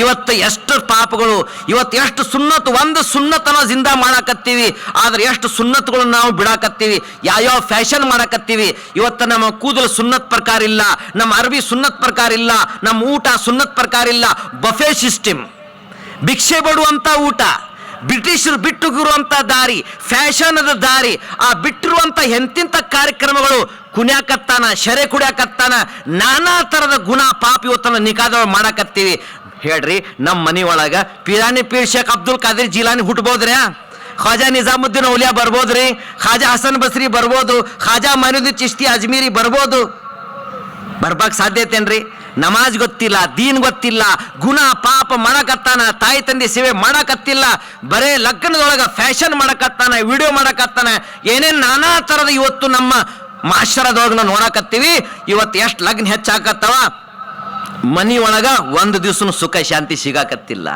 ಇವತ್ತು ಎಷ್ಟು ಪಾಪಗಳು, ಇವತ್ತು ಎಷ್ಟು ಸುನ್ನತ್, ಒಂದು ಸುನ್ನತನ ಜಿಂದಾ ಮಾಡಾಕತ್ತೀವಿ, ಆದ್ರೆ ಎಷ್ಟು ಸುನ್ನತ್ಗಳನ್ನ ನಾವು ಬಿಡಾಕತ್ತೀವಿ, ಯಾವ್ಯಾವ ಫ್ಯಾಷನ್ ಮಾಡಾಕತ್ತೀವಿ. ಇವತ್ತು ನಮ್ಮ ಕೂದಲು ಸುನ್ನತ್ ಪ್ರಕಾರ ಇಲ್ಲ, ನಮ್ಮ ಅರ್ಬಿ ಸುನ್ನತ್ ಪ್ರಕಾರ ಇಲ್ಲ, ನಮ್ಮ ಊಟ ಸುನ್ನತ್ ಪ್ರಕಾರ ಇಲ್ಲ. ಬಫೆ ಸಿಸ್ಟಮ್, ಭಿಕ್ಷೆ ಬಿಡುವಂತ ಊಟ, ಬ್ರಿಟಿಷರು ಬಿಟ್ಟುಗಿರುವಂತ ದಾರಿ, ಫ್ಯಾಷನದ ದಾರಿ, ಆ ಬಿಟ್ಟಿರುವಂತ ಎಂತಿಂತ ಕಾರ್ಯಕ್ರಮಗಳು, ಕುಣ್ಯಾಕತ್ತಾನ, ಶರೆ ಕುಡಿಯಾಕತ್ತಾನ, ನಾನಾ ತರದ ಗುಣ ಪಾಪ ಇವತ್ತನ್ನ ನಿಕಾದ ಮಾಡಾಕತ್ತೀವಿ. ಹೇಳ್ರಿ, ನಮ್ಮ ಮನೆ ಒಳಗ ಪಿರಾನಿ ಪೀರ್ ಶೇಖ್ ಅಬ್ದುಲ್ ಕಾದಿರ್ ಜೀಲಾನಿ ಹುಟ್ಟಬೋದ್ರಿ, ಖ್ವಾಜಾ ನಿಜಾಮುದ್ದೀನ್ ಔಲಿಯಾ ಬರ್ಬೋದ್ರಿ, ಖ್ವಾಜಾ ಹಸನ್ ಬಸ್ರಿ ಬರ್ಬೋದು, ಖ್ವಾಜಾ ಮೈನುದ್ದೀನ್ ಚಿಶ್ತಿ ಅಜ್ಮೀರಿ ಬರ್ಬೋದು. ಬರ್ಬಾಕ್ ಸಾಧ್ಯತೆನ್ರಿ? ನಮಾಜ್ ಗೊತ್ತಿಲ್ಲ, ದೀನ್ ಗೊತ್ತಿಲ್ಲ, ಗುಣ ಪಾಪ ಮಾಡಕತ್ತಾನ, ತಾಯಿ ತಂದೆ ಸೇವೆ ಮಾಡಕತ್ತಿಲ್ಲ, ಬರೇ ಲಗ್ನದೊಳಗ ಫ್ಯಾಷನ್ ಮಾಡಕತ್ತಾನ, ವಿಡಿಯೋ ಮಾಡಕತ್ತಾನ, ಏನೇನ್ ನಾನಾ ತರದ ಇವತ್ತು ನಮ್ಮ ಮಾಶರದೊಳಗ ನಾವು ನೋಡಕತ್ತೀವಿ. ಇವತ್ತು ಎಷ್ಟು ಲಗ್ನ ಹೆಚ್ಚಾಕತ್ತವ, ಮನಿ ಒಳಗ ಒಂದು ದಿವ್ಸನು ಸುಖ ಶಾಂತಿ ಸಿಗಾಕತ್ತಿಲ್ಲ.